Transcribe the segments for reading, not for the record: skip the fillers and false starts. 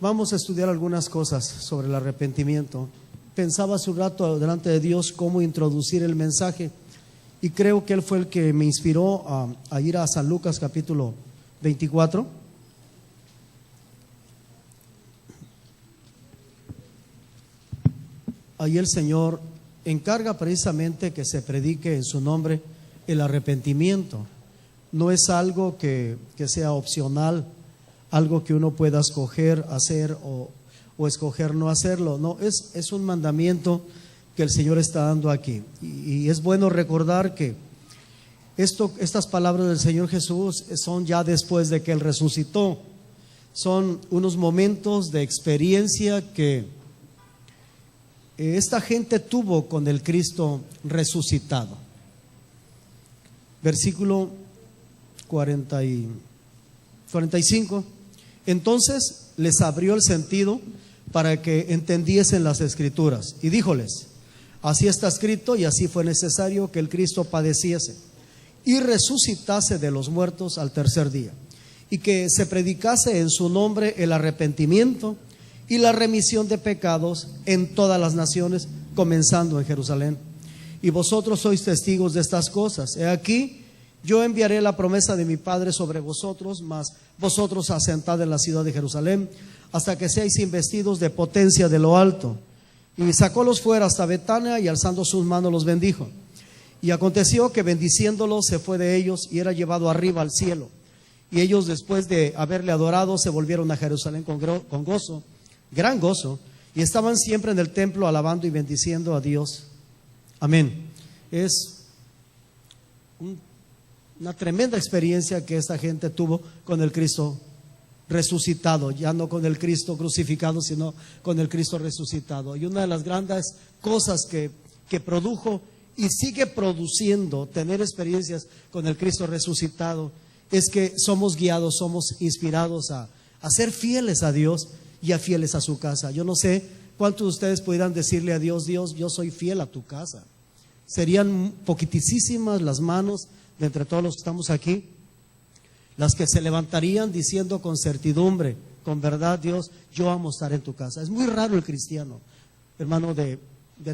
Vamos a estudiar algunas cosas sobre el arrepentimiento. Pensaba hace un rato delante de Dios cómo introducir el mensaje y creo que Él fue el que me inspiró a ir a San Lucas capítulo 24. Ahí el Señor encarga precisamente que se predique en su nombre el arrepentimiento. No es algo que sea opcional, algo que uno pueda escoger hacer o escoger no hacerlo. No, es un mandamiento que el Señor está dando aquí. Y es bueno recordar que estas palabras del Señor Jesús son ya después de que Él resucitó. Son unos momentos de experiencia que esta gente tuvo con el Cristo resucitado. Versículo 45. Entonces les abrió el sentido para que entendiesen las Escrituras y díjoles: así está escrito y así fue necesario que el Cristo padeciese y resucitase de los muertos al tercer día, y que se predicase en su nombre el arrepentimiento y la remisión de pecados en todas las naciones, comenzando en Jerusalén. Y vosotros sois testigos de estas cosas. He aquí, yo enviaré la promesa de mi Padre sobre vosotros, mas vosotros asentad en la ciudad de Jerusalén hasta que seáis investidos de potencia de lo alto. Y sacólos fuera hasta Betania y alzando sus manos los bendijo. Y aconteció que bendiciéndolos se fue de ellos y era llevado arriba al cielo. Y ellos, después de haberle adorado, se volvieron a Jerusalén con gozo, gran gozo, y estaban siempre en el templo alabando y bendiciendo a Dios. Amén. Es una tremenda experiencia que esta gente tuvo con el Cristo resucitado, ya no con el Cristo crucificado, sino con el Cristo resucitado. Y una de las grandes cosas que produjo y sigue produciendo tener experiencias con el Cristo resucitado es que somos guiados, somos inspirados a ser fieles a Dios y a fieles a su casa. Yo no sé cuántos de ustedes pudieran decirle a Dios: Dios, yo soy fiel a tu casa. Serían poquitísimas las manos de entre todos los que estamos aquí, las que se levantarían diciendo con certidumbre, con verdad: Dios, yo amo estar en tu casa. Es muy raro el cristiano, hermano, de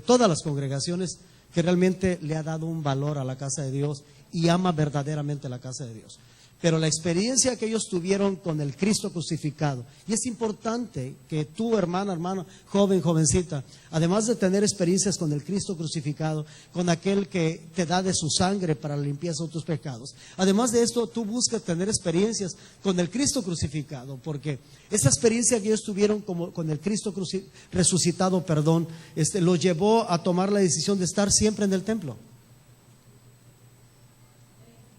todas las congregaciones, que realmente le ha dado un valor a la casa de Dios y ama verdaderamente la casa de Dios. Pero la experiencia que ellos tuvieron con el Cristo crucificado, y es importante que tú, hermana, joven, jovencita, además de tener experiencias con el Cristo crucificado, con aquel que te da de su sangre para la limpieza de tus pecados, además de esto, tú buscas tener experiencias con el Cristo crucificado, porque esa experiencia que ellos tuvieron con el Cristo resucitado, los llevó a tomar la decisión de estar siempre en el templo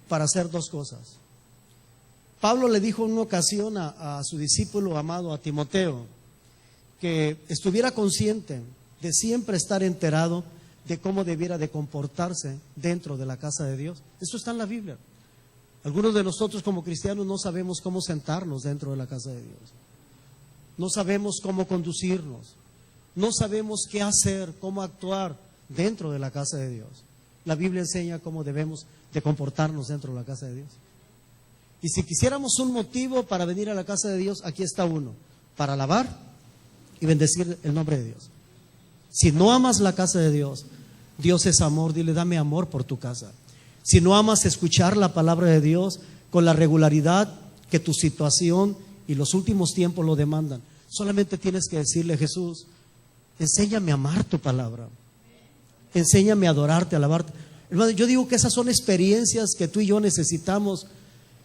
para hacer dos cosas. Pablo le dijo en una ocasión a su discípulo amado, a Timoteo, que estuviera consciente de siempre estar enterado de cómo debiera de comportarse dentro de la casa de Dios. Eso está en la Biblia. Algunos de nosotros como cristianos no sabemos cómo sentarnos dentro de la casa de Dios. No sabemos cómo conducirnos. No sabemos qué hacer, cómo actuar dentro de la casa de Dios. La Biblia enseña cómo debemos de comportarnos dentro de la casa de Dios. Y si quisiéramos un motivo para venir a la casa de Dios, aquí está uno: para alabar y bendecir el nombre de Dios. Si no amas la casa de Dios, Dios es amor, dile: dame amor por tu casa. Si no amas escuchar la palabra de Dios con la regularidad que tu situación y los últimos tiempos lo demandan, solamente tienes que decirle: Jesús, enséñame a amar tu palabra, enséñame a adorarte, a alabarte. Hermano, yo digo que esas son experiencias que tú y yo necesitamos,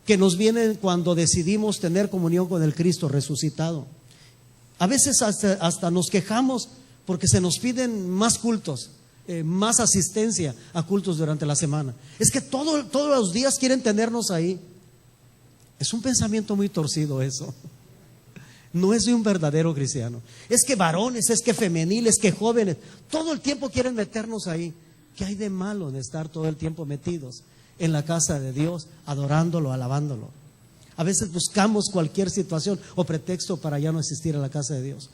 que nos vienen cuando decidimos tener comunión con el Cristo resucitado. A veces hasta nos quejamos porque se nos piden más cultos, más asistencia a cultos durante la semana. Es que todos los días quieren tenernos ahí. Es un pensamiento muy torcido eso. No es de un verdadero cristiano. Es que varones, es que femeniles, que jóvenes, todo el tiempo quieren meternos ahí. ¿Qué hay de malo en estar todo el tiempo metidos en la casa de Dios, adorándolo, alabándolo? A veces buscamos cualquier situación o pretexto para ya no asistir a la casa de Dios.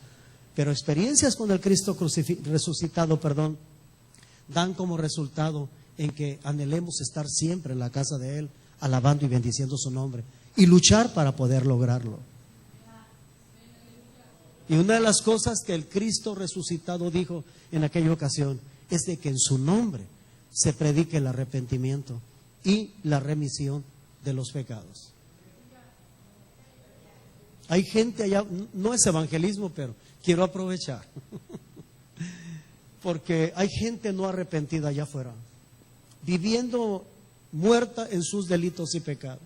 Pero experiencias con el Cristo resucitado, dan como resultado en que anhelemos estar siempre en la casa de Él, alabando y bendiciendo su nombre, y luchar para poder lograrlo. Y una de las cosas que el Cristo resucitado dijo en aquella ocasión es de que en su nombre se predique el arrepentimiento y la remisión de los pecados. Hay gente allá, no es evangelismo, pero quiero aprovechar, porque hay gente no arrepentida allá afuera, viviendo muerta en sus delitos y pecados.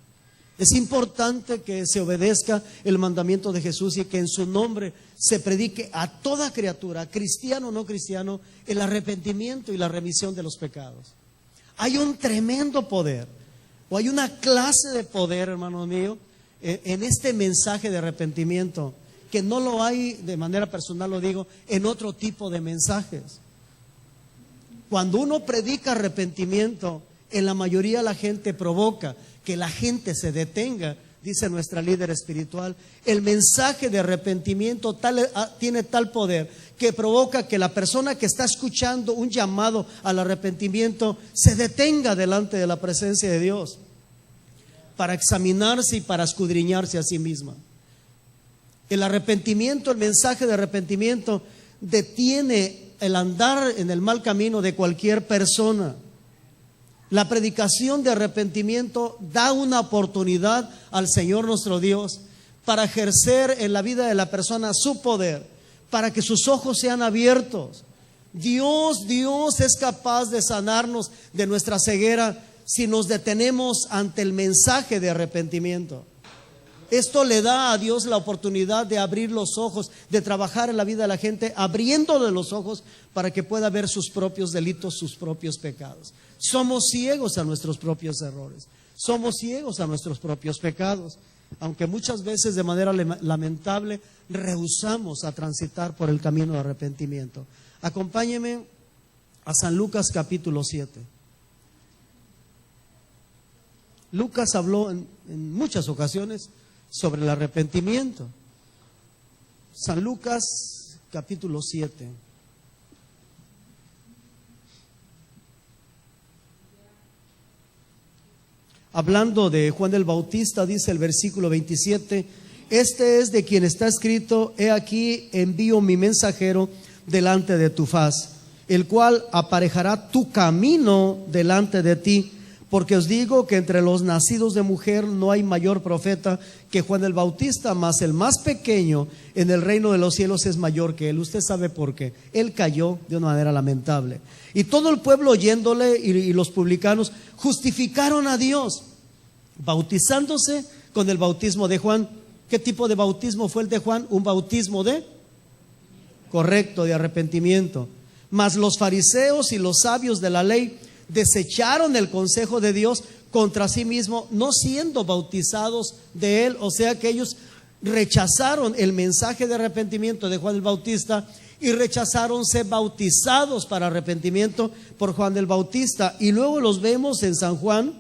Es importante que se obedezca el mandamiento de Jesús y que en su nombre se predique a toda criatura, cristiano o no cristiano, el arrepentimiento y la remisión de los pecados. Hay un tremendo poder, o hay una clase de poder, hermano mío, en este mensaje de arrepentimiento, que no lo hay, de manera personal lo digo, en otro tipo de mensajes. Cuando uno predica arrepentimiento, en la mayoría la gente provoca que la gente se detenga, dice nuestra líder espiritual. El mensaje de arrepentimiento tiene tal poder que provoca que la persona que está escuchando un llamado al arrepentimiento se detenga delante de la presencia de Dios para examinarse y para escudriñarse a sí misma. El arrepentimiento, el mensaje de arrepentimiento detiene el andar en el mal camino de cualquier persona. La predicación de arrepentimiento da una oportunidad al Señor nuestro Dios para ejercer en la vida de la persona su poder, para que sus ojos sean abiertos. Dios es capaz de sanarnos de nuestra ceguera si nos detenemos ante el mensaje de arrepentimiento. Esto le da a Dios la oportunidad de abrir los ojos, de trabajar en la vida de la gente, abriéndole los ojos para que pueda ver sus propios delitos, sus propios pecados. Somos ciegos a nuestros propios errores, somos ciegos a nuestros propios pecados, aunque muchas veces de manera lamentable rehusamos a transitar por el camino de arrepentimiento. Acompáñeme a San Lucas capítulo 7. Lucas habló en muchas ocasiones sobre el arrepentimiento. San Lucas capítulo 7. Hablando de Juan el Bautista, dice el versículo 27, este es de quien está escrito, he aquí envío mi mensajero delante de tu faz, el cual aparejará tu camino delante de ti. Porque os digo que entre los nacidos de mujer no hay mayor profeta que Juan el Bautista, mas el más pequeño en el reino de los cielos es mayor que él. Usted sabe por qué. Él cayó de una manera lamentable. Y todo el pueblo oyéndole y los publicanos justificaron a Dios, bautizándose con el bautismo de Juan. ¿Qué tipo de bautismo fue el de Juan? Un bautismo correcto, de arrepentimiento. Mas los fariseos y los sabios de la ley desecharon el consejo de Dios contra sí mismo, no siendo bautizados de él. O sea que ellos rechazaron el mensaje de arrepentimiento de Juan el Bautista y rechazaron ser bautizados para arrepentimiento por Juan el Bautista. Y luego los vemos en San Juan,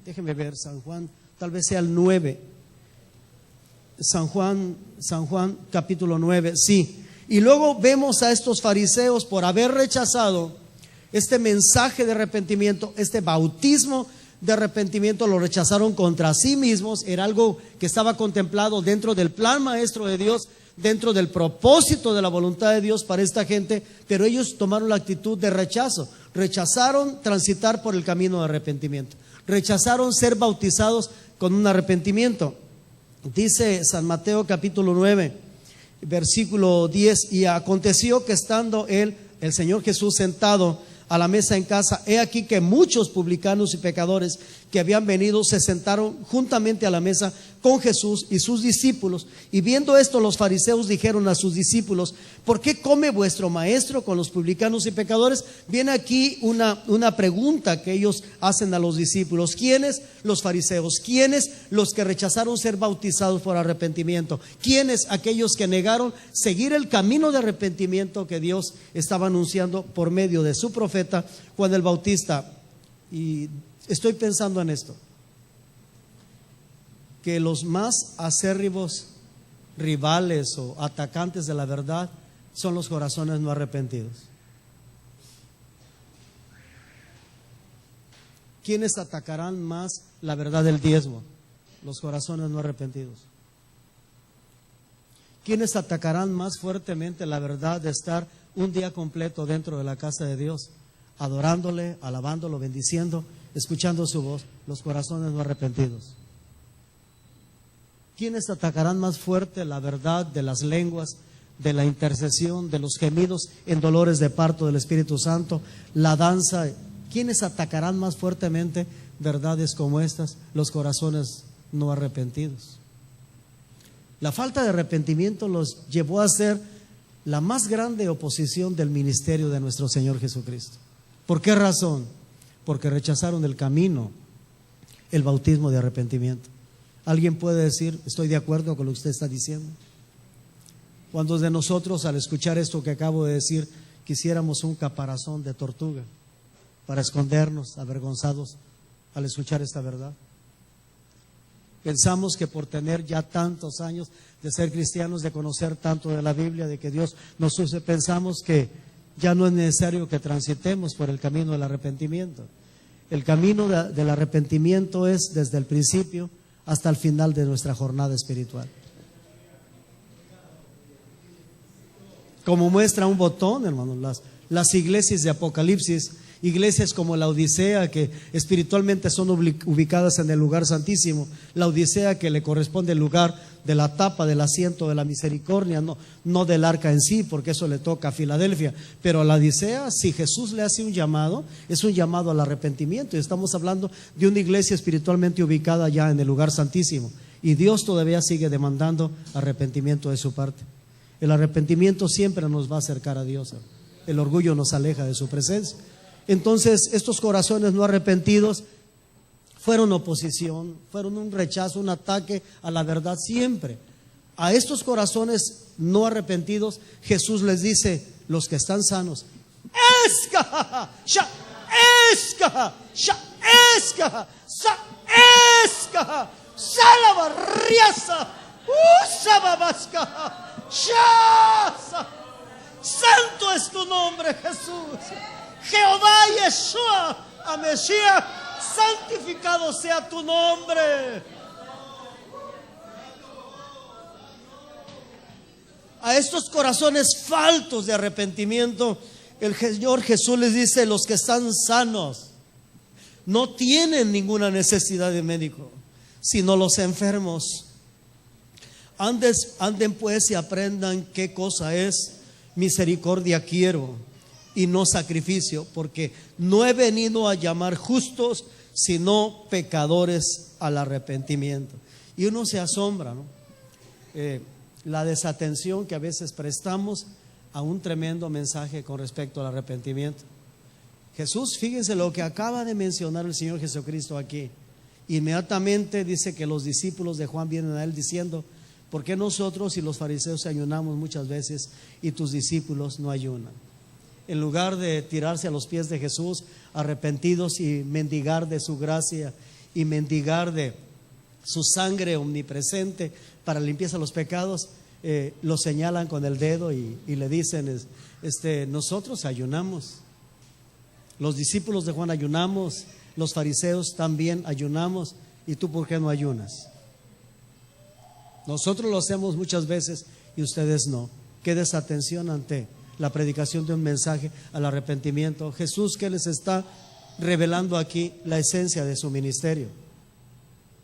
déjenme ver, San Juan, tal vez sea el 9, San Juan capítulo 9, sí. Y luego vemos a estos fariseos, por haber rechazado este mensaje de arrepentimiento, este bautismo de arrepentimiento, lo rechazaron contra sí mismos. Era algo que estaba contemplado dentro del plan maestro de Dios, dentro del propósito de la voluntad de Dios para esta gente, pero ellos tomaron la actitud de rechazo. Rechazaron transitar por el camino de arrepentimiento, rechazaron ser bautizados con un arrepentimiento. Dice San Mateo capítulo 9, versículo 10, y aconteció que estando el Señor Jesús sentado a la mesa en casa, he aquí que muchos publicanos y pecadores que habían venido se sentaron juntamente a la mesa con Jesús y sus discípulos. Y viendo esto, los fariseos dijeron a sus discípulos: ¿por qué come vuestro maestro con los publicanos y pecadores? Viene aquí una pregunta que ellos hacen a los discípulos. ¿Quiénes? Los fariseos. ¿Quiénes? Los que rechazaron ser bautizados por arrepentimiento. ¿Quiénes? Aquellos que negaron seguir el camino de arrepentimiento que Dios estaba anunciando por medio de su profeta Juan el Bautista. Y estoy pensando en esto, que los más acérrimos rivales o atacantes de la verdad son los corazones no arrepentidos. ¿Quiénes atacarán más la verdad del diezmo? Los corazones no arrepentidos. ¿Quiénes atacarán más fuertemente la verdad de estar un día completo dentro de la casa de Dios, adorándole, alabándolo, bendiciendo, escuchando su voz? Los corazones no arrepentidos. ¿Quiénes atacarán más fuerte la verdad de las lenguas, de la intercesión, de los gemidos en dolores de parto del Espíritu Santo, la danza? ¿Quiénes atacarán más fuertemente verdades como estas? Los corazones no arrepentidos. La falta de arrepentimiento los llevó a ser la más grande oposición del ministerio de nuestro Señor Jesucristo. ¿Por qué razón? Porque rechazaron el camino, el bautismo de arrepentimiento. ¿Alguien puede decir, estoy de acuerdo con lo que usted está diciendo? ¿Cuántos de nosotros, al escuchar esto que acabo de decir, quisiéramos un caparazón de tortuga para escondernos avergonzados al escuchar esta verdad? Pensamos que por tener ya tantos años de ser cristianos, de conocer tanto de la Biblia, de que Dios nos use, pensamos que ya no es necesario que transitemos por el camino del arrepentimiento. El camino del arrepentimiento es desde el principio hasta el final de nuestra jornada espiritual. Como muestra un botón, hermanos, las iglesias de Apocalipsis, iglesias como la Odisea, que espiritualmente son ubicadas en el lugar santísimo, la Odisea que le corresponde el lugar de la tapa del asiento de la misericordia, no del arca en sí, porque eso le toca a Filadelfia, pero a la Odisea, si Jesús le hace un llamado, es un llamado al arrepentimiento, y estamos hablando de una iglesia espiritualmente ubicada ya en el lugar santísimo, y Dios todavía sigue demandando arrepentimiento de su parte. El arrepentimiento siempre nos va a acercar a Dios, el orgullo nos aleja de su presencia. Entonces, estos corazones no arrepentidos fueron oposición, fueron un rechazo, un ataque a la verdad siempre. A estos corazones no arrepentidos, Jesús les dice, los que están sanos, escaja, sha, escaja, sha, escaja, sa, escaja, salabarriaza, usababascaja, shasa. Santo es tu nombre, Jesús. Jehová Yeshua, a Mesías, santificado sea tu nombre. A estos corazones faltos de arrepentimiento, el Señor Jesús les dice, los que están sanos no tienen ninguna necesidad de médico, sino los enfermos. Anden pues y aprendan qué cosa es misericordia quiero y no sacrificio, porque no he venido a llamar justos, sino pecadores al arrepentimiento. Y uno se asombra, ¿no? La desatención que a veces prestamos a un tremendo mensaje con respecto al arrepentimiento. Jesús, fíjense lo que acaba de mencionar el Señor Jesucristo aquí. Inmediatamente dice que los discípulos de Juan vienen a él diciendo, ¿por qué nosotros y los fariseos ayunamos muchas veces y tus discípulos no ayunan? En lugar de tirarse a los pies de Jesús arrepentidos y mendigar de su gracia y mendigar de su sangre omnipresente para limpieza de los pecados, lo señalan con el dedo y le dicen, nosotros ayunamos, los discípulos de Juan ayunamos, los fariseos también ayunamos, ¿y tú por qué no ayunas? Nosotros lo hacemos muchas veces y ustedes no. Qué desatención ante la predicación de un mensaje al arrepentimiento. Jesús, ¿qué les está revelando aquí? La esencia de su ministerio.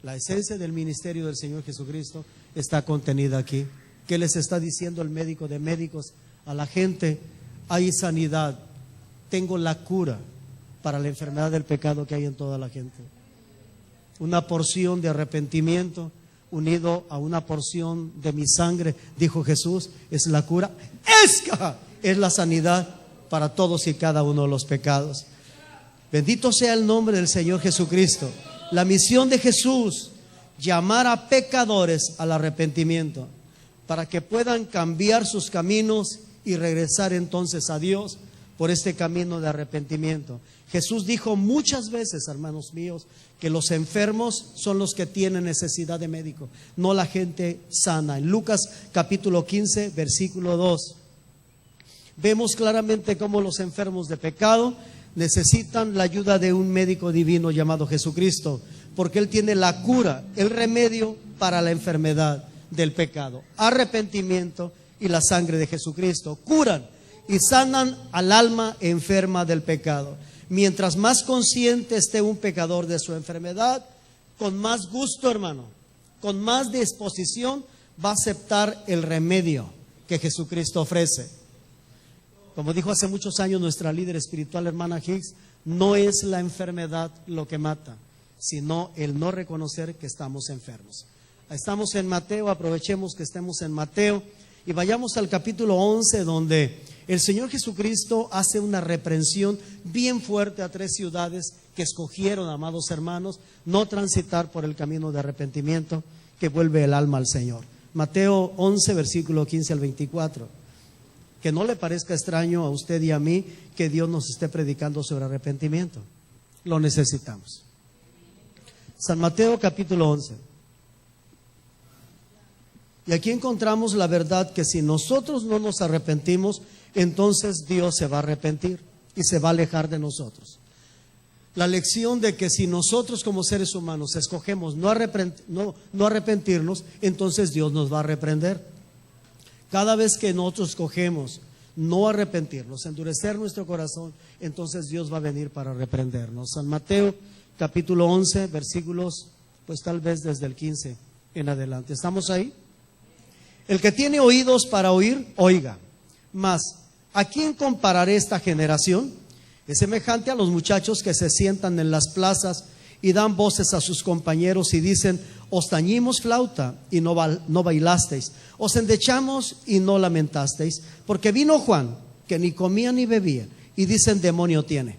La esencia del ministerio del Señor Jesucristo está contenida aquí. ¿Qué les está diciendo el médico de médicos a la gente? Hay sanidad, tengo la cura para la enfermedad del pecado que hay en toda la gente. Una porción de arrepentimiento unido a una porción de mi sangre, dijo Jesús, es la cura, es la sanidad para todos y cada uno de los pecados. Bendito sea el nombre del Señor Jesucristo. La misión de Jesús, llamar a pecadores al arrepentimiento, para que puedan cambiar sus caminos y regresar entonces a Dios por este camino de arrepentimiento. Jesús dijo muchas veces, hermanos míos, que los enfermos son los que tienen necesidad de médico, no la gente sana. En Lucas capítulo 15, versículo 2, vemos claramente cómo los enfermos de pecado necesitan la ayuda de un médico divino llamado Jesucristo, porque Él tiene la cura, el remedio para la enfermedad. del pecado. Arrepentimiento y la sangre de Jesucristo curan y sanan al alma enferma del pecado. Mientras más consciente esté un pecador de su enfermedad, con más gusto, hermano, con más disposición va a aceptar el remedio que Jesucristo ofrece. Como dijo hace muchos años nuestra líder espiritual, hermana Hicks, no es la enfermedad lo que mata, sino el no reconocer que estamos enfermos. Estamos en Mateo, aprovechemos que estemos en Mateo y vayamos al capítulo 11, donde el Señor Jesucristo hace una reprensión bien fuerte a 3 ciudades que escogieron, amados hermanos, no transitar por el camino de arrepentimiento que vuelve el alma al Señor. Mateo 11, versículo 15 al 24. Que no le parezca extraño a usted y a mí que Dios nos esté predicando sobre arrepentimiento. Lo necesitamos. San Mateo capítulo 11. Y aquí encontramos la verdad que si nosotros no nos arrepentimos, entonces Dios se va a arrepentir y se va a alejar de nosotros. La lección de que si nosotros como seres humanos escogemos no arrepentirnos, entonces Dios nos va a reprender. Cada vez que nosotros escogemos no arrepentirnos, endurecer nuestro corazón, entonces Dios va a venir para reprendernos. San Mateo capítulo 11, versículos, pues tal vez desde el 15 en adelante. ¿Estamos ahí? El que tiene oídos para oír, oiga. Mas, ¿a quién compararé esta generación? Es semejante a los muchachos que se sientan en las plazas y dan voces a sus compañeros y dicen: os tañimos flauta y no bailasteis, os endechamos y no lamentasteis, porque vino Juan, que ni comía ni bebía, y dicen: demonio tiene.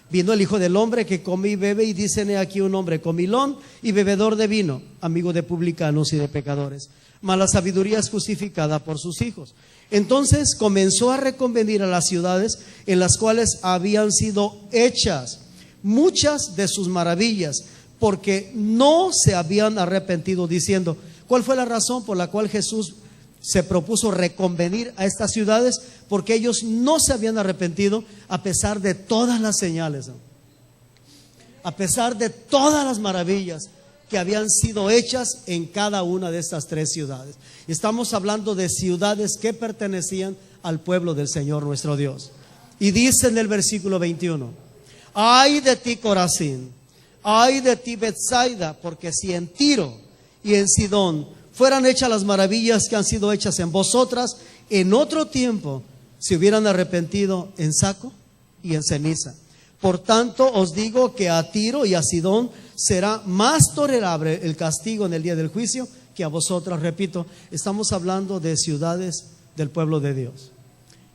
Vino el Hijo del Hombre, que come y bebe, y dicen: he aquí un hombre comilón y bebedor de vino, amigo de publicanos y de pecadores. Mas la sabiduría es justificada por sus hijos. Entonces comenzó a reconvenir a las ciudades en las cuales habían sido hechas muchas de sus maravillas, porque no se habían arrepentido, diciendo. ¿Cuál fue la razón por la cual Jesús se propuso reconvenir a estas ciudades? Porque ellos no se habían arrepentido a pesar de todas las señales, a pesar de todas las maravillas que habían sido hechas en cada una de estas 3 ciudades. Estamos hablando de ciudades que pertenecían al pueblo del Señor nuestro Dios. Y dice en el versículo 21: ay de ti, Corazín, ay de ti, Betsaida, porque si en Tiro y en Sidón fueran hechas las maravillas que han sido hechas en vosotras, en otro tiempo se hubieran arrepentido en saco y en ceniza. Por tanto os digo que a Tiro y a Sidón será más tolerable el castigo en el día del juicio que a vosotras. Repito, estamos hablando de ciudades del pueblo de Dios,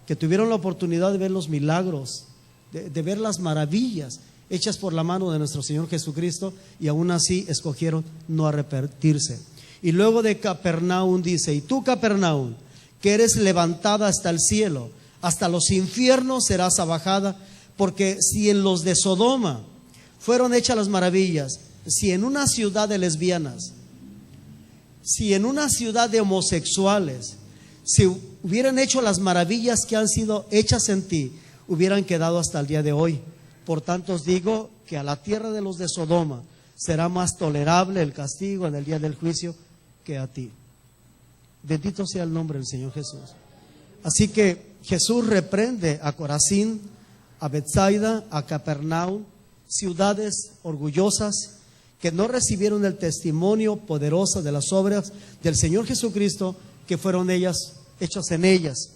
que tuvieron la oportunidad de ver los milagros, de ver las maravillas hechas por la mano de nuestro Señor Jesucristo, y aún así escogieron no arrepentirse. Y luego de Capernaum dice: y tú, Capernaum, que eres levantada hasta el cielo, hasta los infiernos serás abajada, porque si en los de Sodoma fueron hechas las maravillas, si en una ciudad de lesbianas, si en una ciudad de homosexuales, si hubieran hecho las maravillas que han sido hechas en ti, hubieran quedado hasta el día de hoy. Por tanto os digo que a la tierra de los de Sodoma será más tolerable el castigo en el día del juicio que a ti. Bendito sea el nombre del Señor Jesús. Así que Jesús reprende a Corazín, a Betsaida, a Capernaum, ciudades orgullosas que no recibieron el testimonio poderoso de las obras del Señor Jesucristo que fueron hechas en ellas,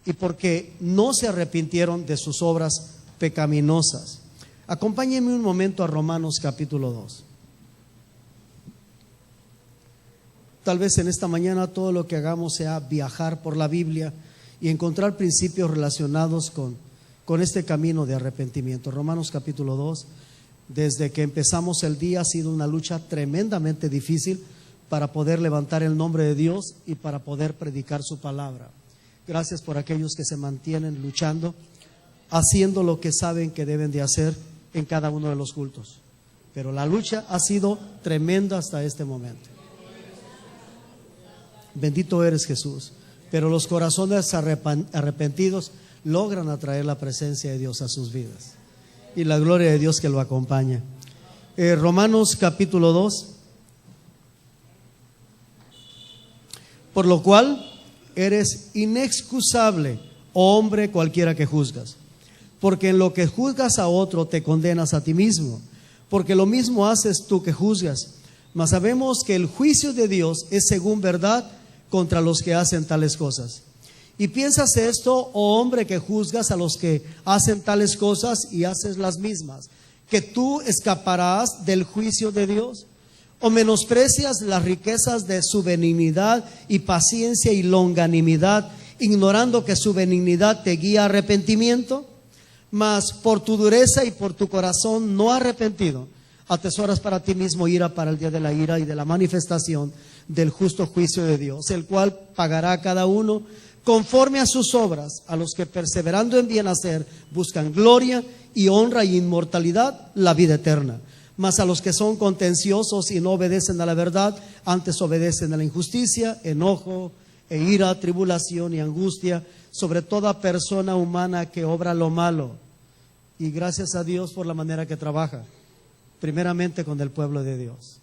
y porque no se arrepintieron de sus obras pecaminosas. Acompáñenme un momento a Romanos capítulo 2. Tal vez en esta mañana todo lo que hagamos sea viajar por la Biblia y encontrar principios relacionados con este camino de arrepentimiento. Romanos capítulo 2, desde que empezamos el día ha sido una lucha tremendamente difícil para poder levantar el nombre de Dios y para poder predicar su palabra. Gracias por aquellos que se mantienen luchando, haciendo lo que saben que deben de hacer en cada uno de los cultos. Pero la lucha ha sido tremenda hasta este momento. Bendito eres, Jesús. Pero los corazones arrepentidos logran atraer la presencia de Dios a sus vidas y la gloria de Dios que lo acompaña. Romanos capítulo 2. Por lo cual eres inexcusable, oh hombre cualquiera que juzgas. Porque en lo que juzgas a otro te condenas a ti mismo, porque lo mismo haces tú que juzgas. Mas sabemos que el juicio de Dios es según verdad contra los que hacen tales cosas. Y piensas esto, oh hombre que juzgas a los que hacen tales cosas y haces las mismas, que tú escaparás del juicio de Dios. ¿O menosprecias las riquezas de su benignidad y paciencia y longanimidad, ignorando que su benignidad te guía a arrepentimiento? Mas por tu dureza y por tu corazón no arrepentido, atesoras para ti mismo ira para el día de la ira y de la manifestación del justo juicio de Dios, el cual pagará a cada uno conforme a sus obras, a los que perseverando en bien hacer buscan gloria y honra y inmortalidad, la vida eterna. Mas a los que son contenciosos y no obedecen a la verdad, antes obedecen a la injusticia, enojo e ira, tribulación y angustia sobre toda persona humana que obra lo malo. Y gracias a Dios por la manera que trabaja, primeramente con el pueblo de Dios.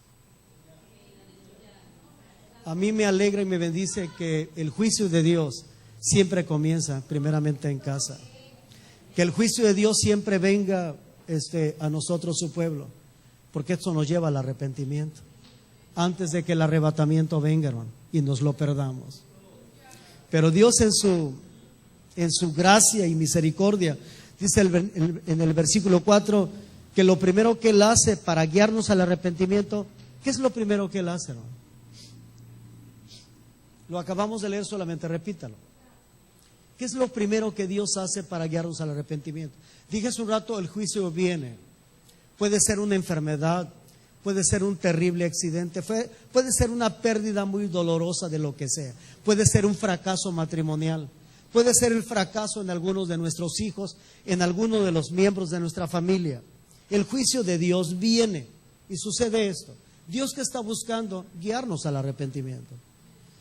A mí me alegra y me bendice que el juicio de Dios siempre comienza primeramente en casa. Que el juicio de Dios siempre venga a nosotros, su pueblo, porque esto nos lleva al arrepentimiento antes de que el arrebatamiento venga, hermano, y nos lo perdamos. Pero Dios en su gracia y misericordia dice en el versículo 4 que lo primero que Él hace para guiarnos al arrepentimiento, ¿qué es lo primero que Él hace, hermano? Lo acabamos de leer, solamente repítalo. ¿Qué es lo primero que Dios hace para guiarnos al arrepentimiento? Dije hace un rato, el juicio viene. Puede ser una enfermedad, puede ser un terrible accidente, puede ser una pérdida muy dolorosa de lo que sea, puede ser un fracaso matrimonial, puede ser el fracaso en algunos de nuestros hijos, en algunos de los miembros de nuestra familia. El juicio de Dios viene y sucede esto. Dios que está buscando guiarnos al arrepentimiento.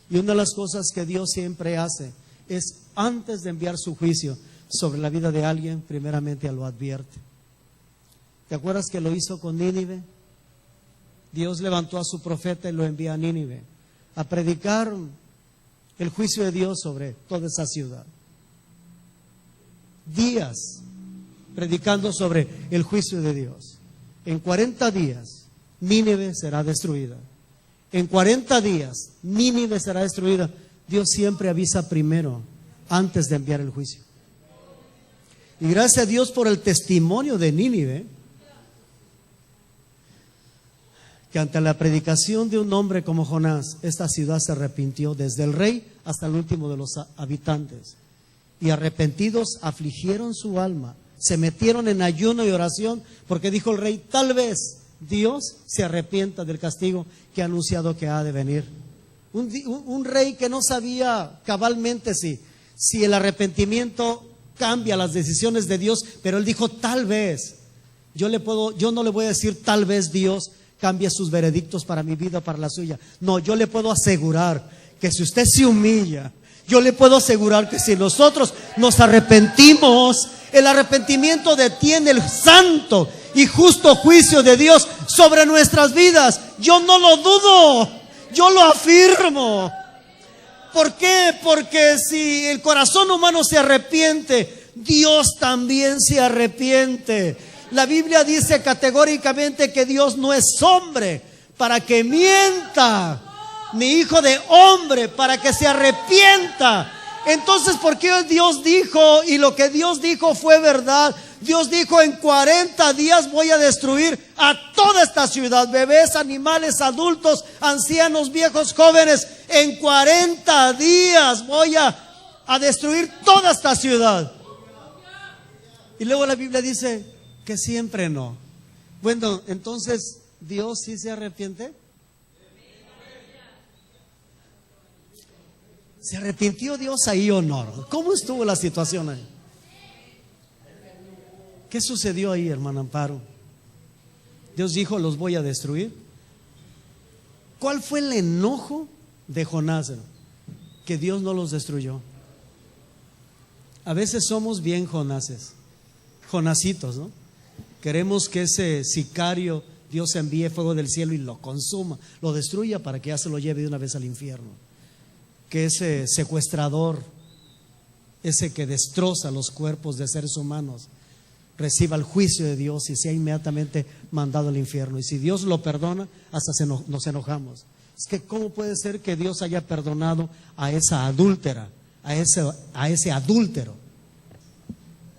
Y una de las cosas que Dios siempre hace es, antes de enviar su juicio sobre la vida de alguien, primeramente lo advierte. ¿Te acuerdas que lo hizo con Nínive? Dios levantó a su profeta y lo envía a Nínive a predicar el juicio de Dios sobre toda esa ciudad. Días predicando sobre el juicio de Dios. En 40 días Nínive será destruida. En 40 días Nínive será destruida. Dios siempre avisa primero, antes de enviar el juicio. Y gracias a Dios por el testimonio de Nínive, que ante la predicación de un hombre como Jonás, esta ciudad se arrepintió, desde el rey hasta el último de los habitantes. Y arrepentidos afligieron su alma, se metieron en ayuno y oración, porque dijo el rey, tal vez Dios se arrepienta del castigo que ha anunciado que ha de venir. Un rey que no sabía cabalmente si el arrepentimiento cambia las decisiones de Dios, pero él dijo, tal vez, yo no le voy a decir tal vez Dios cambie sus veredictos para mi vida, para la suya. No, yo le puedo asegurar que si usted se humilla, yo le puedo asegurar que si nosotros nos arrepentimos, el arrepentimiento detiene el santo y justo juicio de Dios sobre nuestras vidas. Yo no lo dudo, yo lo afirmo. ¿Por qué? Porque si el corazón humano se arrepiente, Dios también se arrepiente. La Biblia dice categóricamente que Dios no es hombre para que mienta, ni hijo de hombre para que se arrepienta. Entonces, ¿por qué Dios dijo? Y lo que Dios dijo fue verdad. Dios dijo, en 40 días voy a destruir a toda esta ciudad, bebés, animales, adultos, ancianos, viejos, jóvenes. En 40 días voy a destruir toda esta ciudad. Y luego la Biblia dice que siempre no. Bueno, entonces, ¿Dios sí se arrepiente? ¿Se arrepintió Dios ahí o no? ¿Cómo estuvo la situación ahí? ¿Qué sucedió ahí, hermano Amparo? Dios dijo, los voy a destruir. ¿Cuál fue el enojo de Jonás? Que Dios no los destruyó. A veces somos bien Jonases, Jonasitos, ¿no? Queremos que ese sicario Dios envíe fuego del cielo y lo consuma, lo destruya para que ya se lo lleve de una vez al infierno. que ese secuestrador, ese que destroza los cuerpos de seres humanos, reciba el juicio de Dios y sea inmediatamente mandado al infierno. Y si Dios lo perdona, hasta nos enojamos. Es que ¿cómo puede ser que Dios haya perdonado a esa adúltera, a ese adúltero?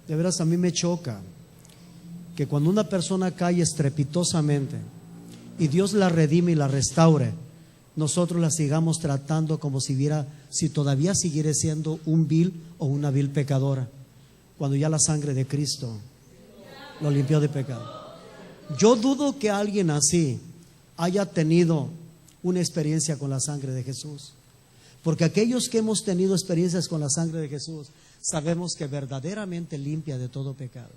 De veras, a mí me choca que cuando una persona cae estrepitosamente y Dios la redime y la restaure, nosotros la sigamos tratando como si todavía siguiera siendo un vil o una vil pecadora, cuando ya la sangre de Cristo lo limpió de pecado. Yo dudo que alguien así haya tenido una experiencia con la sangre de Jesús, porque aquellos que hemos tenido experiencias con la sangre de Jesús sabemos que verdaderamente limpia de todo pecado.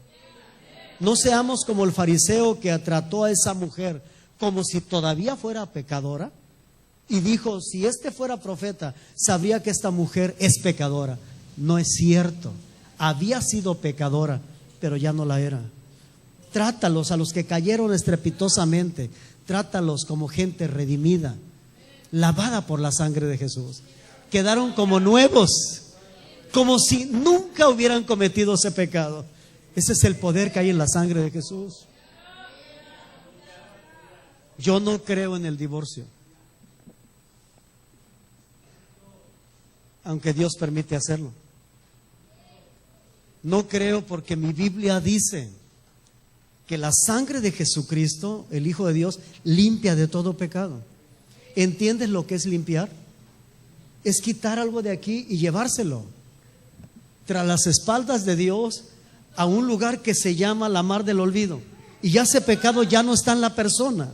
No seamos como el fariseo que trató a esa mujer como si todavía fuera pecadora y dijo: si este fuera profeta, sabría que esta mujer es pecadora. No es cierto, había sido pecadora, pero ya no la era. Trátalos, a los que cayeron estrepitosamente, trátalos como gente redimida, lavada por la sangre de Jesús. Quedaron como nuevos, como si nunca hubieran cometido ese pecado. Ese es el poder que hay en la sangre de Jesús. Yo no creo en el divorcio, aunque Dios permite hacerlo. No creo, porque mi Biblia dice que la sangre de Jesucristo, el Hijo de Dios, limpia de todo pecado. ¿Entiendes lo que es limpiar? Es quitar algo de aquí y llevárselo tras las espaldas de Dios a un lugar que se llama la mar del olvido, y ya ese pecado ya no está en la persona.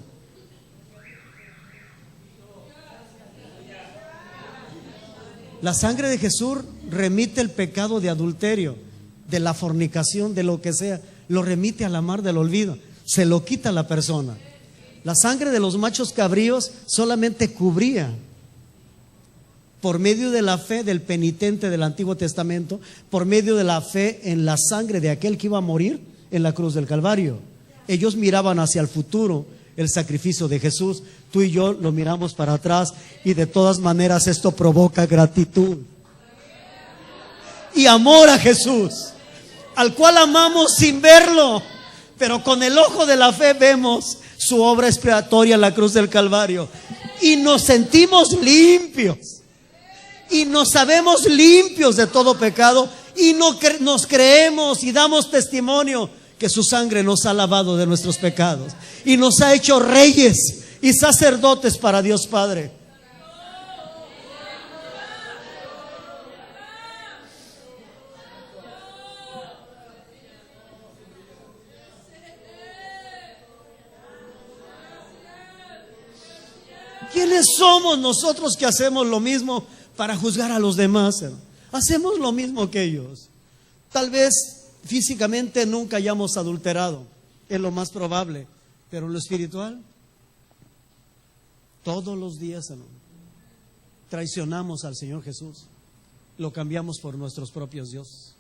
La sangre de Jesús remite el pecado de adulterio, de la fornicación, de lo que sea, lo remite a la mar del olvido, se lo quita a la persona. La sangre de los machos cabríos solamente cubría, por medio de la fe del penitente del Antiguo Testamento, por medio de la fe en la sangre de aquel que iba a morir en la cruz del Calvario. Ellos miraban hacia el futuro, el sacrificio de Jesús. Tú y yo lo miramos para atrás, y de todas maneras esto provoca gratitud y amor a Jesús, al cual amamos sin verlo, pero con el ojo de la fe vemos su obra expiatoria en la cruz del Calvario, y nos sentimos limpios, y nos sabemos limpios de todo pecado, y nos creemos y damos testimonio que su sangre nos ha lavado de nuestros pecados y nos ha hecho reyes y sacerdotes para Dios Padre. ¿Quiénes somos nosotros que hacemos lo mismo para juzgar a los demás? Hacemos lo mismo que ellos. Tal vez físicamente nunca hayamos adulterado, es lo más probable, pero en lo espiritual, todos los días, traicionamos al Señor Jesús, lo cambiamos por nuestros propios dioses.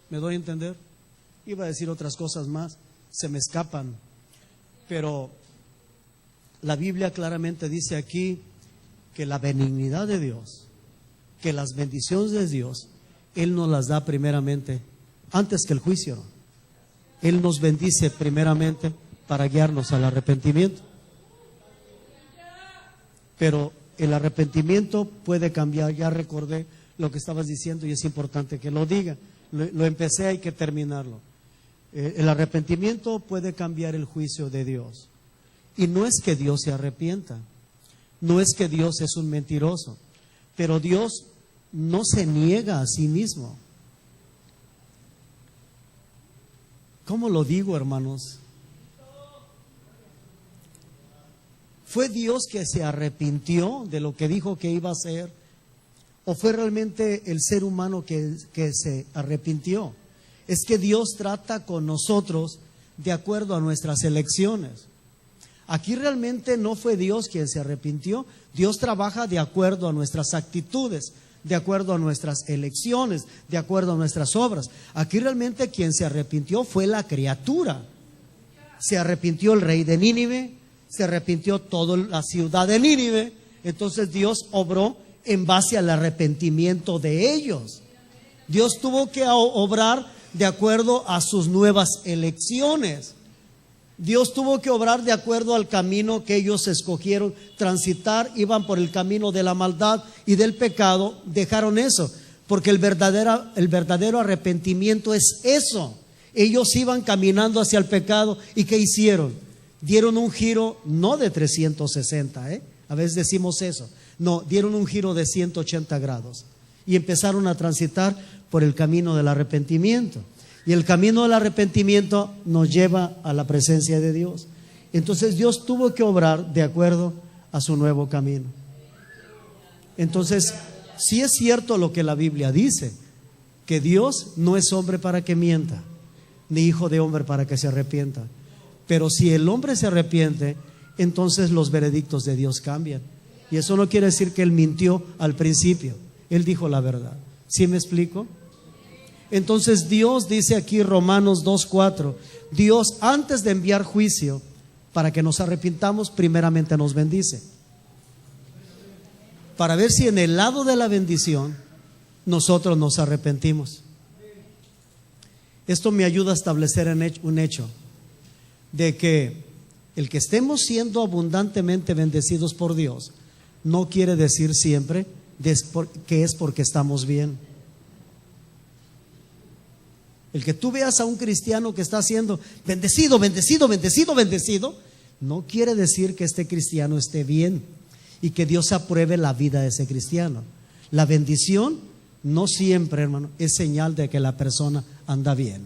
¿Me doy a entender? Iba a decir otras cosas más, se me escapan, pero la Biblia claramente dice aquí que la benignidad de Dios, que las bendiciones de Dios, Él nos las da primeramente, antes que el juicio. Él nos bendice primeramente para guiarnos al arrepentimiento. Pero el arrepentimiento puede cambiar. Ya recordé lo que estabas diciendo y es importante que lo diga. Lo empecé, hay que terminarlo. El arrepentimiento puede cambiar el juicio de Dios. Y no es que Dios se arrepienta, no es que Dios es un mentiroso, pero Dios no se niega a sí mismo. ¿Cómo lo digo, hermanos? ¿Fue Dios que se arrepintió de lo que dijo que iba a hacer? ¿O fue realmente el ser humano que se arrepintió? Es que Dios trata con nosotros de acuerdo a nuestras elecciones. Aquí realmente no fue Dios quien se arrepintió. Dios trabaja de acuerdo a nuestras actitudes, de acuerdo a nuestras elecciones, de acuerdo a nuestras obras. Aquí realmente quien se arrepintió fue la criatura. Se arrepintió el rey de Nínive, se arrepintió toda la ciudad de Nínive. Entonces Dios obró en base al arrepentimiento de ellos. Dios tuvo que obrar de acuerdo a sus nuevas elecciones. Dios tuvo que obrar de acuerdo al camino que ellos escogieron transitar. Iban por el camino de la maldad y del pecado, dejaron eso, porque el verdadero arrepentimiento es eso. Ellos iban caminando hacia el pecado, ¿y qué hicieron? Dieron un giro no de 360, a veces decimos eso, no, dieron un giro de 180 grados y empezaron a transitar por el camino del arrepentimiento. Y el camino del arrepentimiento nos lleva a la presencia de Dios. Entonces Dios tuvo que obrar de acuerdo a su nuevo camino. Entonces, sí es cierto lo que la Biblia dice, que Dios no es hombre para que mienta, ni hijo de hombre para que se arrepienta. Pero si el hombre se arrepiente, entonces los veredictos de Dios cambian. Y eso no quiere decir que Él mintió al principio. Él dijo la verdad. ¿Sí me explico? Entonces Dios dice aquí Romanos 2:4, Dios antes de enviar juicio para que nos arrepintamos, primeramente nos bendice, para ver si en el lado de la bendición nosotros nos arrepentimos. Esto me ayuda a establecer un hecho, de que el que estemos siendo abundantemente bendecidos por Dios no quiere decir siempre que es porque estamos bien. El que tú veas a un cristiano que está siendo bendecido, bendecido, bendecido, bendecido, no quiere decir que este cristiano esté bien y que Dios apruebe la vida de ese cristiano. La bendición no siempre, hermano, es señal de que la persona anda bien,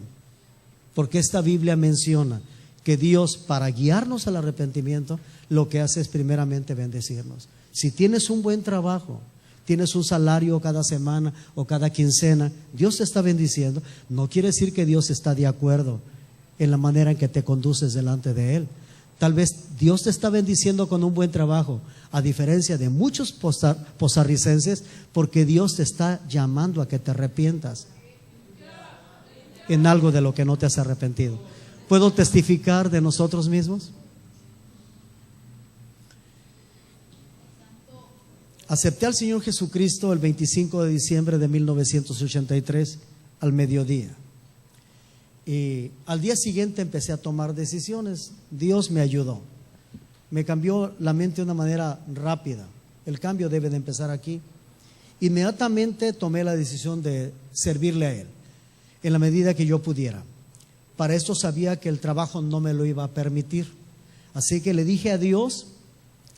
porque esta Biblia menciona que Dios, para guiarnos al arrepentimiento, lo que hace es primeramente bendecirnos. Si tienes un buen trabajo, tienes un salario cada semana o cada quincena, Dios te está bendiciendo, no quiere decir que Dios está de acuerdo en la manera en que te conduces delante de Él. Tal vez Dios te está bendiciendo con un buen trabajo, a diferencia de muchos posarricenses, porque Dios te está llamando a que te arrepientas en algo de lo que no te has arrepentido. ¿Puedo testificar de nosotros mismos? Acepté al Señor Jesucristo el 25 de diciembre de 1983 al mediodía. Y al día siguiente empecé a tomar decisiones. Dios me ayudó. Me cambió la mente de una manera rápida. El cambio debe de empezar aquí. Inmediatamente tomé la decisión de servirle a Él en la medida que yo pudiera. Para esto sabía que el trabajo no me lo iba a permitir. Así que le dije a Dios,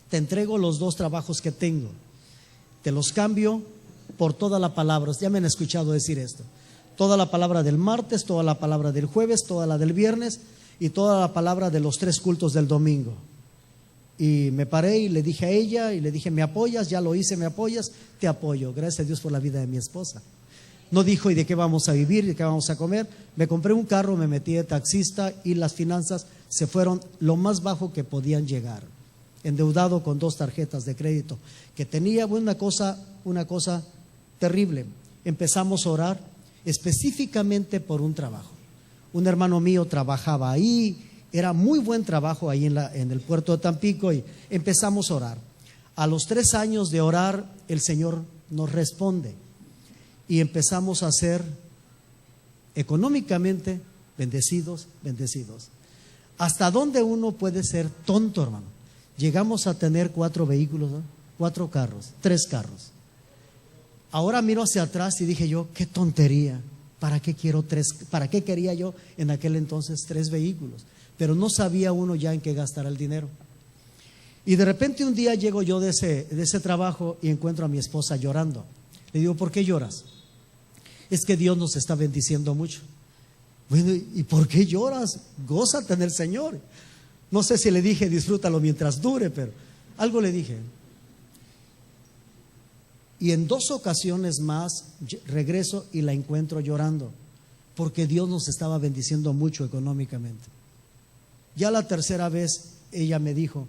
te entrego los 2 trabajos que tengo. Te los cambio por toda la palabra. Ya me han escuchado decir esto. Toda la palabra del martes, toda la palabra del jueves, toda la del viernes y toda la palabra de los 3 cultos del domingo. Y me paré y le dije a ella y le dije, ¿me apoyas? Ya lo hice, ¿me apoyas? Te apoyo. Gracias a Dios por la vida de mi esposa. No dijo, ¿y de qué vamos a vivir? ¿De qué vamos a comer? Me compré un carro, me metí de taxista y las finanzas se fueron lo más bajo que podían llegar. Endeudado con 2 tarjetas de crédito que tenía. Una cosa terrible. Empezamos a orar específicamente por un trabajo. Un hermano mío trabajaba ahí, era muy buen trabajo ahí en el puerto de Tampico, y empezamos a orar. A los 3 años de orar, el Señor nos responde y empezamos a ser económicamente bendecidos. ¿Hasta dónde uno puede ser tonto, hermano? Llegamos a tener 4 vehículos, ¿no? 4 carros, 3 carros. Ahora miro hacia atrás y dije yo, qué tontería. ¿Para qué quiero 3? ¿Para qué quería yo en aquel entonces 3 vehículos? Pero no sabía uno ya en qué gastar el dinero. Y de repente un día llego yo de ese trabajo y encuentro a mi esposa llorando. Le digo, ¿por qué lloras? Es que Dios nos está bendiciendo mucho. Bueno, ¿y por qué lloras? Gózate en el Señor. No sé si le dije, disfrútalo mientras dure, pero algo le dije. Y en 2 ocasiones más regreso y la encuentro llorando, porque Dios nos estaba bendiciendo mucho económicamente. Ya la tercera vez ella me dijo,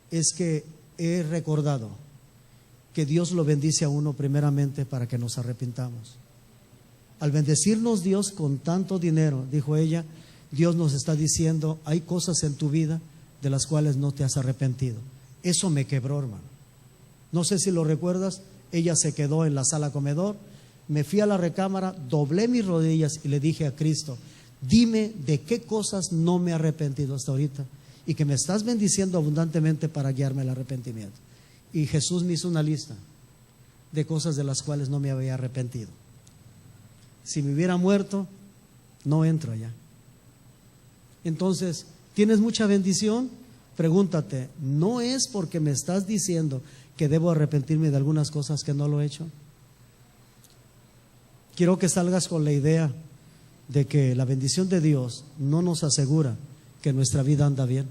es que he recordado que Dios lo bendice a uno primeramente para que nos arrepintamos. Al bendecirnos Dios con tanto dinero, dijo ella, Dios nos está diciendo, hay cosas en tu vida de las cuales no te has arrepentido. Eso me quebró, hermano. No sé si lo recuerdas, Ella se quedó en la sala comedor. Me fui a la recámara, doblé mis rodillas y le dije a Cristo: dime de qué cosas no me he arrepentido hasta ahorita y que me estás bendiciendo abundantemente para guiarme al arrepentimiento. Y Jesús me hizo una lista de cosas de las cuales no me había arrepentido. Si me hubiera muerto, no entro allá. Entonces, ¿tienes mucha bendición? Pregúntate, ¿no es porque me estás diciendo que debo arrepentirme de algunas cosas que no lo he hecho? Quiero que salgas con la idea de que la bendición de Dios no nos asegura que nuestra vida anda bien,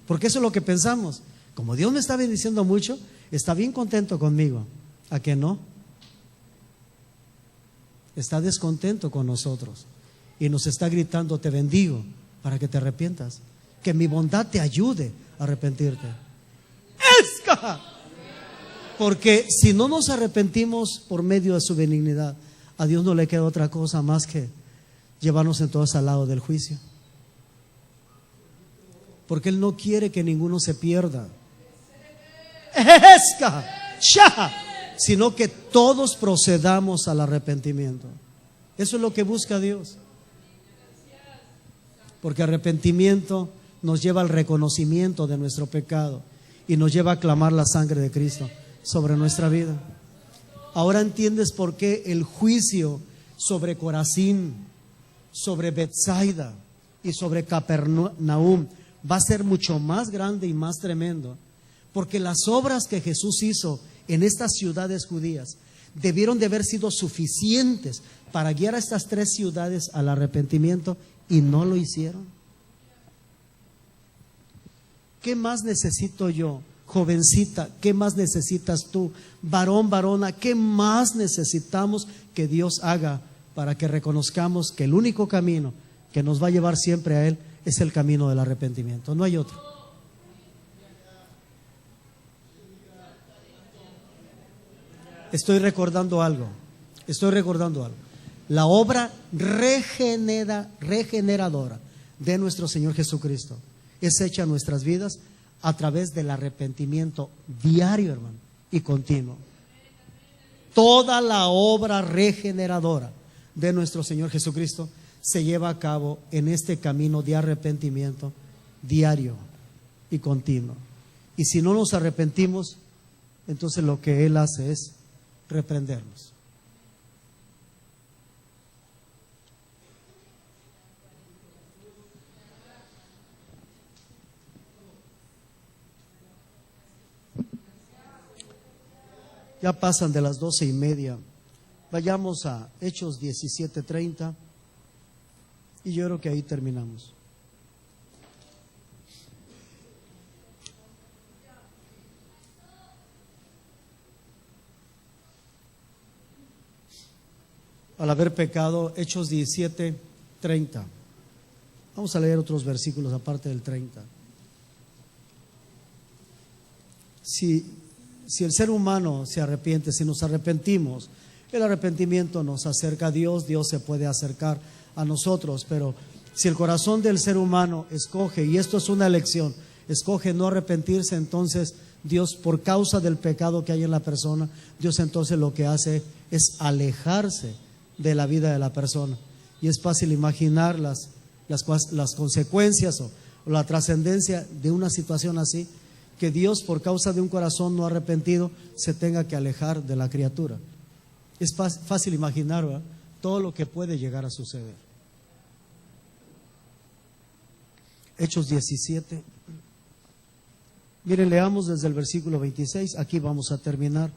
porque eso es lo que pensamos. Como Dios me está bendiciendo mucho, está bien contento conmigo. ¿A qué no? Está descontento con nosotros y nos está gritando: te bendigo para que te arrepientas, que mi bondad te ayude a arrepentirte. ¡Esca! Porque si no nos arrepentimos por medio de su benignidad, a Dios no le queda otra cosa más que llevarnos entonces al lado del juicio, porque Él no quiere que ninguno se pierda, ¡esca! ¡Sha! Sino que todos procedamos al arrepentimiento. Eso es lo que busca Dios, porque arrepentimiento nos lleva al reconocimiento de nuestro pecado y nos lleva a clamar la sangre de Cristo sobre nuestra vida. Ahora entiendes por qué el juicio sobre Corazín, sobre Betsaida y sobre Capernaum va a ser mucho más grande y más tremendo, porque las obras que Jesús hizo en estas ciudades judías debieron de haber sido suficientes para guiar a estas tres ciudades al arrepentimiento, y no lo hicieron. ¿Qué más necesito yo, jovencita? ¿Qué más necesitas tú, varón, varona? ¿Qué más necesitamos que Dios haga para que reconozcamos que el único camino que nos va a llevar siempre a Él es el camino del arrepentimiento? No hay otro. Estoy recordando algo. La obra regeneradora de nuestro Señor Jesucristo es hecha en nuestras vidas a través del arrepentimiento diario, hermano, y continuo. Toda la obra regeneradora de nuestro Señor Jesucristo se lleva a cabo en este camino de arrepentimiento diario y continuo. Y si no nos arrepentimos, entonces lo que Él hace es reprendernos. Ya pasan de las 12:30. Vayamos a Hechos 17:30 y yo creo que ahí terminamos. Al haber pecado, Hechos 17:30. Vamos a leer otros versículos aparte del 30. Si el ser humano se arrepiente, si nos arrepentimos, el arrepentimiento nos acerca a Dios, Dios se puede acercar a nosotros. Pero si el corazón del ser humano escoge, y esto es una elección, escoge no arrepentirse, entonces Dios, por causa del pecado que hay en la persona, Dios entonces lo que hace es alejarse de la vida de la persona. Y es fácil imaginar las consecuencias o la trascendencia de una situación así, que Dios, por causa de un corazón no arrepentido, se tenga que alejar de la criatura. Es fácil imaginar, ¿verdad?, todo lo que puede llegar a suceder. Hechos 17. Miren, leamos desde el versículo 26. Aquí vamos a terminar.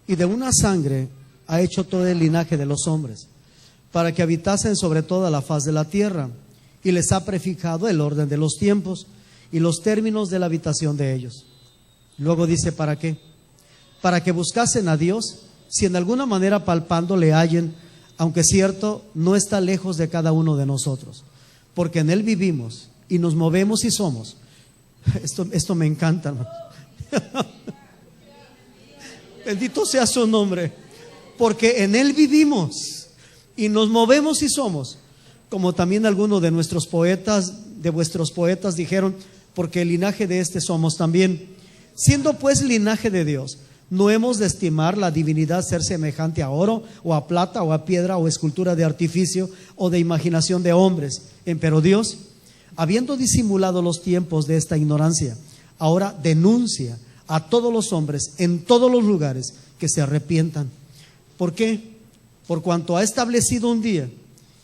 Y de una sangre ha hecho todo el linaje de los hombres, para que habitasen sobre toda la faz de la tierra, y les ha prefijado el orden de los tiempos y los términos de la habitación de ellos. Luego dice, ¿para qué? Para que buscasen a Dios, si en alguna manera palpando le hallen, aunque cierto, no está lejos de cada uno de nosotros, porque en Él vivimos y nos movemos y somos. Esto me encanta, hermano. Bendito sea su nombre. Porque en Él vivimos y nos movemos y somos. Como también algunos de nuestros poetas, de vuestros poetas dijeron, porque el linaje de este somos también. Siendo pues linaje de Dios, no hemos de estimar la divinidad ser semejante a oro, o a plata, o a piedra, o escultura de artificio, o de imaginación de hombres. Empero Dios, habiendo disimulado los tiempos de esta ignorancia, ahora denuncia a todos los hombres en todos los lugares que se arrepientan. ¿Por qué? Por cuanto ha establecido un día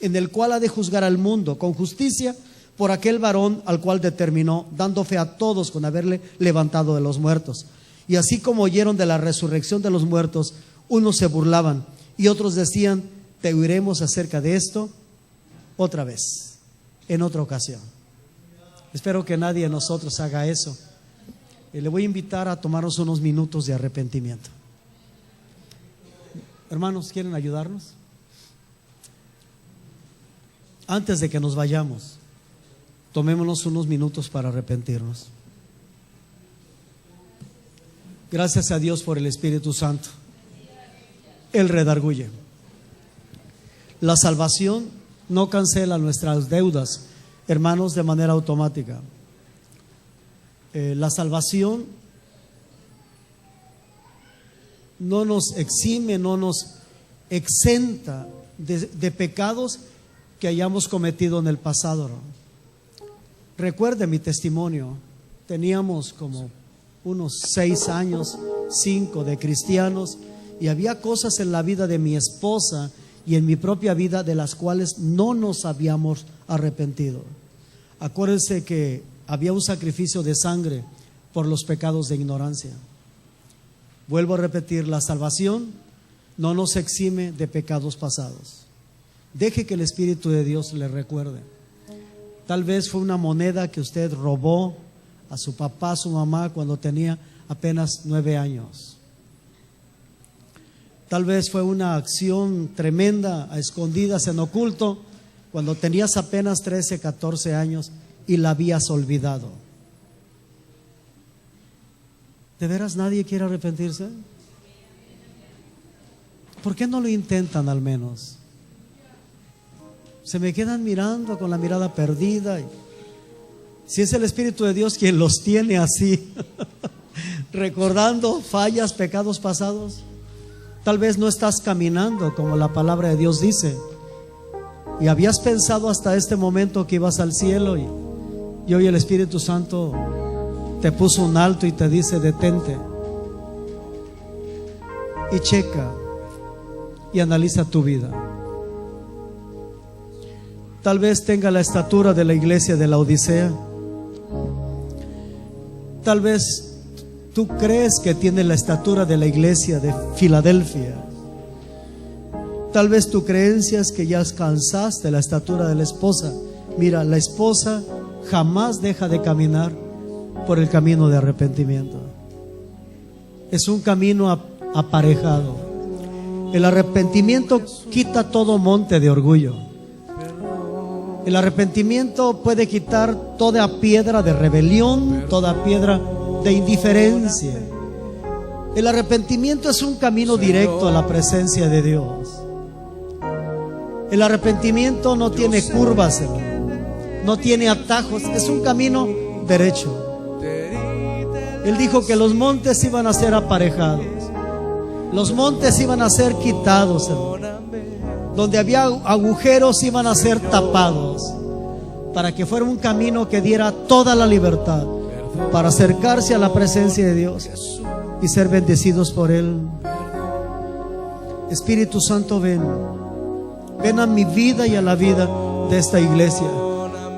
en el cual ha de juzgar al mundo con justicia por aquel varón al cual determinó, dando fe a todos con haberle levantado de los muertos. Y así como oyeron de la resurrección de los muertos, unos se burlaban y otros decían: te oiremos acerca de esto otra vez, en otra ocasión. Espero que nadie de nosotros haga eso. Le voy a invitar a tomarnos unos minutos de arrepentimiento. Hermanos, ¿quieren ayudarnos? Antes de que nos vayamos, tomémonos unos minutos para arrepentirnos. Gracias a Dios por el Espíritu Santo. Él redarguye. La salvación no cancela nuestras deudas, hermanos, de manera automática. La salvación no nos exime, no nos exenta de pecados que hayamos cometido en el pasado. Recuerde mi testimonio. Teníamos como unos 6 años, 5 de cristianos, y había cosas en la vida de mi esposa y en mi propia vida de las cuales no nos habíamos arrepentido. Acuérdense que había un sacrificio de sangre por los pecados de ignorancia. Vuelvo a repetir, la salvación no nos exime de pecados pasados. Deje que el Espíritu de Dios le recuerde. Tal vez fue una moneda que usted robó a su papá, a su mamá cuando tenía apenas 9 años. Tal vez fue una acción tremenda a escondidas, en oculto, cuando tenías apenas 13, 14 años y la habías olvidado. ¿De veras nadie quiere arrepentirse? ¿Por qué no lo intentan al menos? Se me quedan mirando con la mirada perdida. Si es el Espíritu de Dios quien los tiene así, recordando fallas, pecados pasados, tal vez no estás caminando como la palabra de Dios dice, y habías pensado hasta este momento que ibas al cielo, y hoy el Espíritu Santo te puso un alto y te dice: detente y checa y analiza tu vida. Tal vez tenga la estatura de la iglesia de la Odisea. Tal vez tú crees que tiene la estatura de la iglesia de Filadelfia. Tal vez tu creencia es que ya alcanzaste la estatura de la esposa. Mira, la esposa jamás deja de caminar por el camino de arrepentimiento. Es un camino aparejado. El arrepentimiento quita todo monte de orgullo. El arrepentimiento puede quitar toda piedra de rebelión, toda piedra de indiferencia. El arrepentimiento es un camino directo a la presencia de Dios. El arrepentimiento no tiene curvas, no tiene atajos, es un camino derecho. Él dijo que los montes iban a ser aparejados, los montes iban a ser quitados, donde había agujeros iban a ser tapados, para que fuera un camino que diera toda la libertad para acercarse a la presencia de Dios y ser bendecidos por Él. Espíritu Santo, ven a mi vida y a la vida de esta iglesia.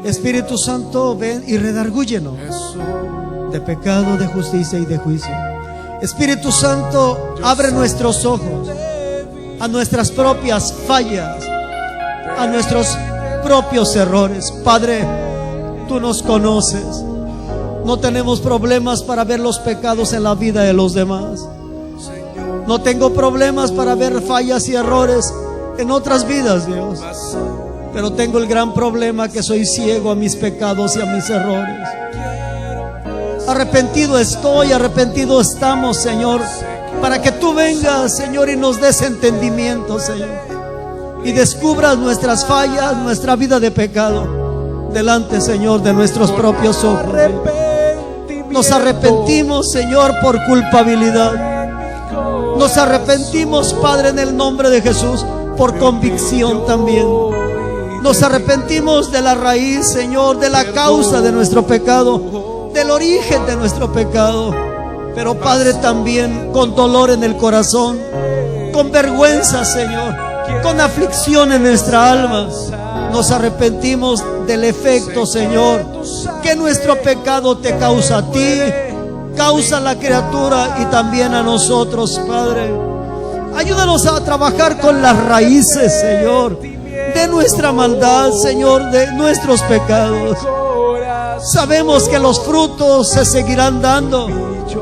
Espíritu Santo, ven y redargúyenos de pecado, de justicia y de juicio. Espíritu Santo, abre nuestros ojos a nuestras propias fallas, a nuestros propios errores. Padre, tú nos conoces. No tenemos problemas para ver los pecados en la vida de los demás. No tengo problemas para ver fallas y errores en otras vidas, Dios. Pero tengo el gran problema que soy ciego a mis pecados y a mis errores. Arrepentido estoy, arrepentido estamos, Señor, para que tú vengas, Señor, y nos des entendimiento, Señor, y descubras nuestras fallas, nuestra vida de pecado delante, Señor, de nuestros propios ojos. Nos arrepentimos, Señor, por culpabilidad. Nos arrepentimos, Padre, en el nombre de Jesús, por convicción también. Nos arrepentimos de la raíz, Señor, de la causa de nuestro pecado, del origen de nuestro pecado. Pero, Padre, también con dolor en el corazón, con vergüenza, Señor, con aflicción en nuestra alma. Nos arrepentimos del efecto, Señor, que nuestro pecado te causa a ti, causa a la criatura y también a nosotros, Padre. Ayúdanos a trabajar con las raíces, Señor, de nuestra maldad, Señor, de nuestros pecados. Sabemos que los frutos se seguirán dando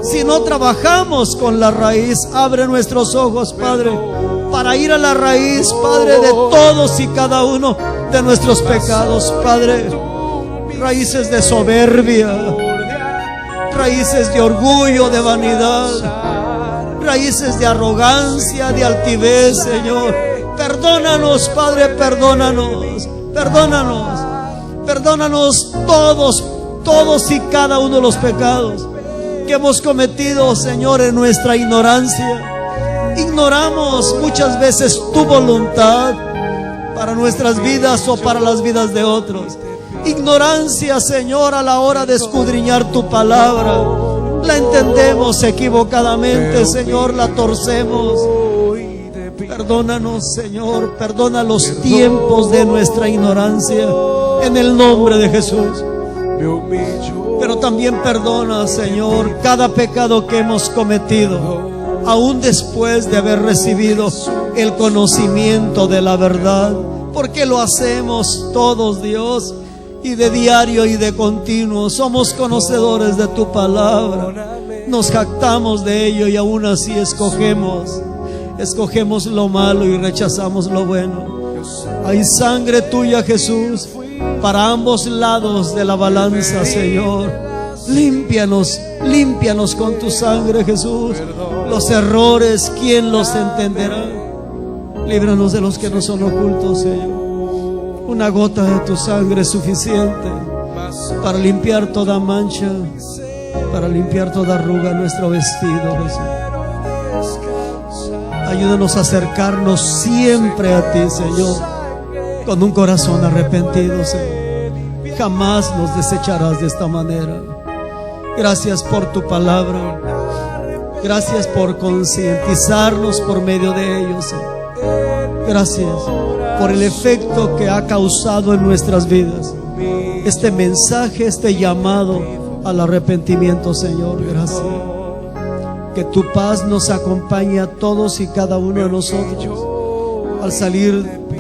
si no trabajamos con la raíz. Abre nuestros ojos, Padre, para ir a la raíz, Padre, de todos y cada uno de nuestros pecados, Padre. Raíces de soberbia, raíces de orgullo, de vanidad, raíces de arrogancia, de altivez, Señor. Perdónanos, Padre, perdónanos, perdónanos, perdónanos todos y cada uno de los pecados que hemos cometido, Señor, en nuestra ignorancia. Ignoramos muchas veces tu voluntad para nuestras vidas o para las vidas de otros. Ignorancia, Señor, a la hora de escudriñar tu palabra. La entendemos equivocadamente, Señor, la torcemos. Perdónanos, Señor, perdona los tiempos de nuestra ignorancia, en el nombre de Jesús. Pero también perdona, Señor, cada pecado que hemos cometido, aún después de haber recibido el conocimiento de la verdad, porque lo hacemos todos, Dios, y de diario y de continuo. Somos conocedores de tu palabra, nos jactamos de ello y aún así escogemos lo malo y rechazamos lo bueno. Hay sangre tuya, Jesús, para ambos lados de la balanza, Señor. Límpianos, límpianos con tu sangre, Jesús. Los errores, ¿quién los entenderá? Líbranos de los que no son ocultos, Señor. Una gota de tu sangre es suficiente para limpiar toda mancha, para limpiar toda arruga en nuestro vestido, Jesús. Ayúdanos a acercarnos siempre a ti, Señor, con un corazón arrepentido, Señor. Jamás nos desecharás de esta manera. Gracias por tu palabra. Gracias por concientizarnos por medio de ellos, Señor. Gracias por el efecto que ha causado en nuestras vidas este mensaje, este llamado al arrepentimiento, Señor. Gracias. Que tu paz nos acompañe a todos y cada uno de nosotros al salir de